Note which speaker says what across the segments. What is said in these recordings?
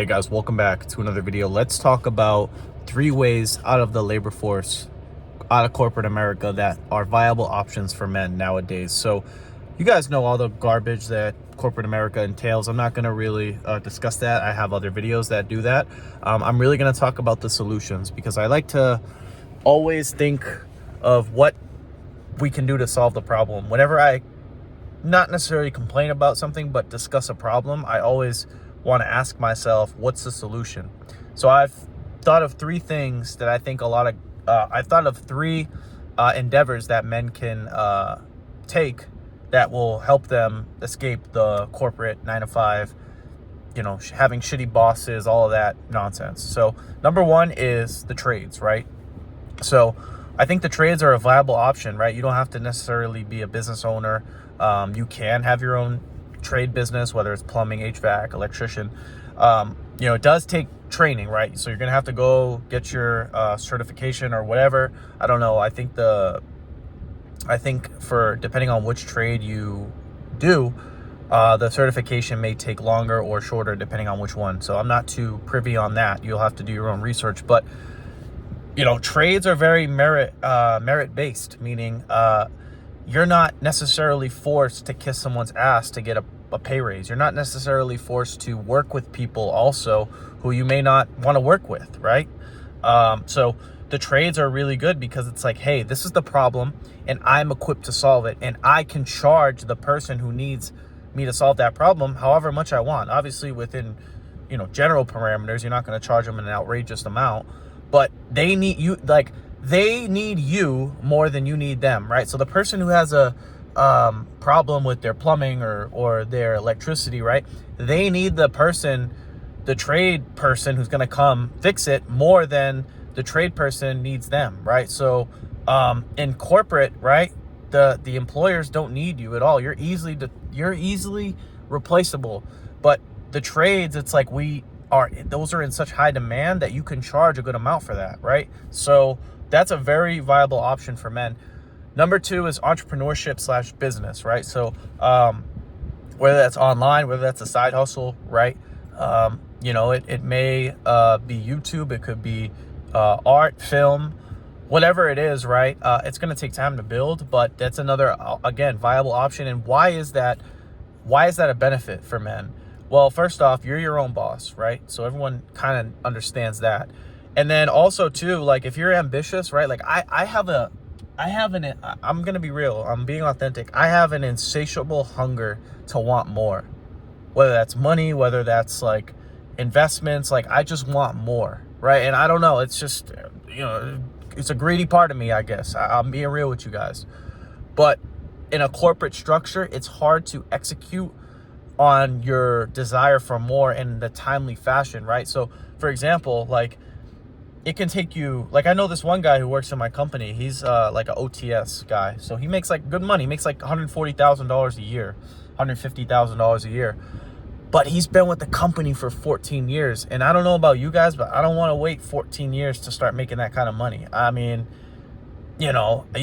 Speaker 1: Hey guys, welcome back to another video. Let's talk about 3 ways out of the labor force, out of corporate America, that are viable options for men nowadays. So you guys know all the garbage that corporate America entails. I'm not going to really discuss that. I have other videos that do that. I'm really going to talk about the solutions because I like to always think of what we can do to solve the problem. Whenever I not necessarily complain about something, but discuss a problem, I always want to ask myself, what's the solution? So I've thought of 3 things that I think I've thought of 3 endeavors that men can take that will help them escape the corporate 9-to-5, having shitty bosses, all of that nonsense. So number 1 is the trades, right? So I think the trades are a viable option, right? You don't have to necessarily be a business owner. You can have your own trade business, whether it's plumbing, HVAC, electrician. It does take training, right? So you're gonna have to go get your certification or whatever. I don't know. I think for depending on which trade you do, the certification may take longer or shorter depending on which one. So I'm not too privy on that. You'll have to do your own research. But trades are very merit based, meaning you're not necessarily forced to kiss someone's ass to get a pay raise. You're not necessarily forced to work with people also who you may not want to work with, right? So the trades are really good because it's like, hey, this is the problem and I'm equipped to solve it. And I can charge the person who needs me to solve that problem however much I want. Obviously within, general parameters, you're not going to charge them an outrageous amount, but they need you, they need you more than you need them, right? So the person who has a problem with their plumbing or their electricity, right? They need the trade person who's going to come fix it more than the trade person needs them, right? So in corporate, right, the employers don't need you at all. You're easily replaceable. But the trades, it's like those are in such high demand that you can charge a good amount for that, right? So that's a very viable option for men. Number 2 is entrepreneurship / business, right? So whether that's online, whether that's a side hustle, right? It may be YouTube, it could be art, film, whatever it is, right? It's going to take time to build, but that's another, again, viable option. And why is that a benefit for men? Well, first off, you're your own boss, right? So everyone kind of understands that. And then also too, like if you're ambitious, right? Like I'm going to be real. I'm being authentic. I have an insatiable hunger to want more, whether that's money, whether that's like investments, like I just want more, right? And I don't know. It's just, it's a greedy part of me, I guess. I'm being real with you guys. But in a corporate structure, it's hard to execute on your desire for more in the timely fashion, right? So for example, like it can take you, like I know this one guy who works in my company. He's like an OTS guy. So he makes like good money. He makes like $140,000 a year, $150,000 a year. But he's been with the company for 14 years. And I don't know about you guys, but I don't want to wait 14 years to start making that kind of money. I mean, you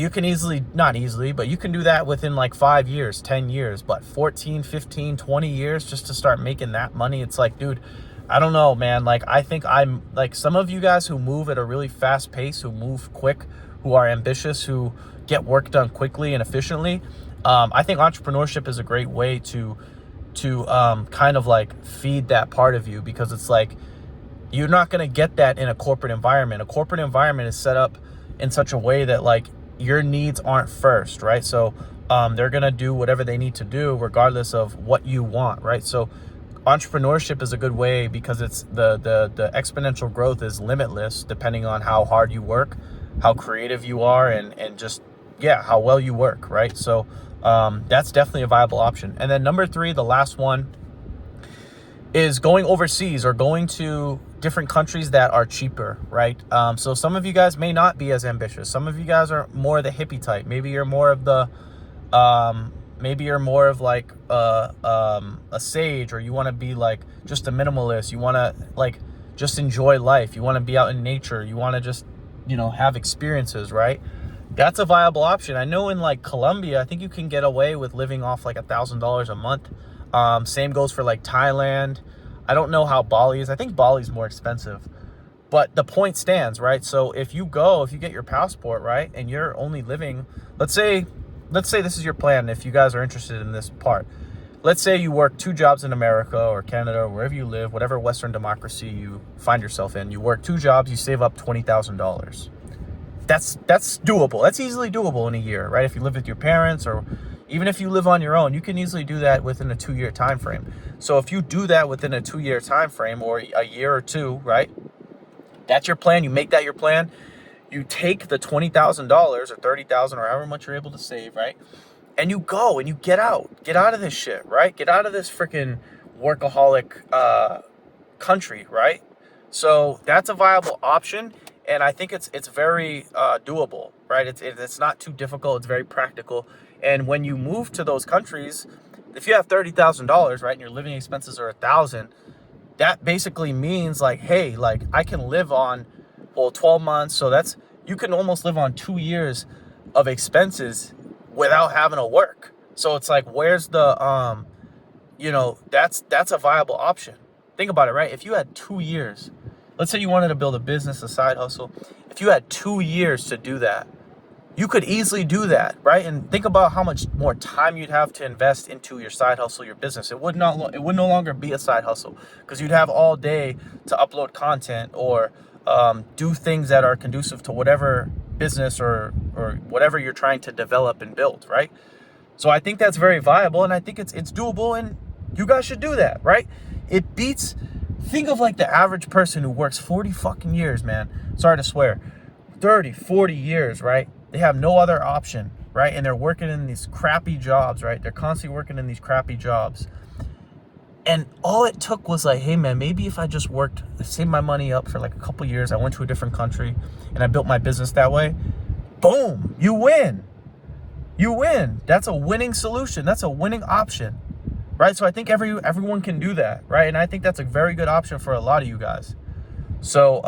Speaker 1: can not easily, but you can do that within like 5 years, 10 years, but 14, 15, 20 years just to start making that money. It's like, dude, I don't know, man. Like, I think I'm like some of you guys who move at a really fast pace, who move quick, who are ambitious, who get work done quickly and efficiently. I think entrepreneurship is a great way to kind of like feed that part of you, because it's like, you're not going to get that in a corporate environment. A corporate environment is set up in such a way that like your needs aren't first, right? So they're going to do whatever they need to do regardless of what you want, right? So entrepreneurship is a good way because it's the exponential growth is limitless depending on how hard you work, how creative you are, and just, how well you work, right? So that's definitely a viable option. And then number 3, the last one, is going overseas or going to different countries that are cheaper, right? So some of you guys may not be as ambitious. Some of you guys are more the hippie type. Maybe you're more of the like a sage, or you want to be like just a minimalist. You want to like just enjoy life. You want to be out in nature. You want to just, have experiences, right? That's a viable option. I know in like Colombia, I think you can get away with living off like $1,000 a month. Same goes for like Thailand. I don't know how Bali is. I think Bali's more expensive. But the point stands, right? So if you get your passport, right, and you're only living, let's say this is your plan, if you guys are interested in this part. Let's say you work 2 jobs in America or Canada or wherever you live, whatever Western democracy you find yourself in. You work 2 jobs, you save up $20,000. That's doable. That's easily doable in a year, right? If you live with your parents, or even if you live on your own, you can easily do that within a 2-year time frame. So if you do that within a 2-year time frame, or a year or two, right? That's your plan. You make that your plan. You take the $20,000 or $30,000 or however much you're able to save, right? And you go and you get out of this shit, right? Get out of this freaking workaholic country, right? So that's a viable option, and I think it's very doable, right? It's not too difficult. It's very practical. And when you move to those countries, if you have $30,000, right, and your living expenses are $1,000, that basically means like, hey, like I can live on, 12 months. So you can almost live on 2 years of expenses without having to work. So it's like, where's the, that's a viable option. Think about it, right? If you had 2 years, let's say you wanted to build a business, a side hustle. If you had 2 years to do that, you could easily do that, right? And think about how much more time you'd have to invest into your side hustle, your business. It would no longer be a side hustle, because you'd have all day to upload content or do things that are conducive to whatever business or whatever you're trying to develop and build, right? So I think that's very viable, and I think it's doable, and you guys should do that, right? Think of like the average person who works 40 fucking years, man. Sorry to swear. 30, 40 years, right? They have no other option, right? And they're working in these crappy jobs, right? They're constantly working in these crappy jobs. And all it took was like, hey man, maybe if I just worked, saved my money up for like a couple years, I went to a different country and I built my business that way, boom, you win. You win. That's a winning solution. That's a winning option, right? So I think everyone can do that, right? And I think that's a very good option for a lot of you guys. So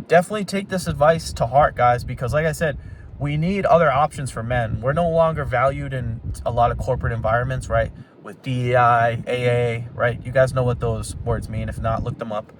Speaker 1: definitely take this advice to heart, guys, because like I said, we need other options for men. We're no longer valued in a lot of corporate environments, right? With DEI, AA, right? You guys know what those words mean. If not, look them up.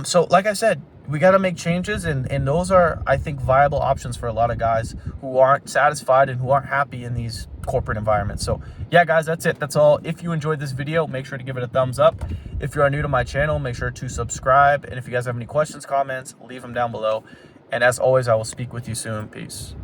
Speaker 1: So like I said, we got to make changes, and those are, I think, viable options for a lot of guys who aren't satisfied and who aren't happy in these corporate environments. So yeah, guys, that's it. That's all. If you enjoyed this video, make sure to give it a thumbs up. If you are new to my channel, make sure to subscribe. And if you guys have any questions, comments, leave them down below. And as always, I will speak with you soon. Peace.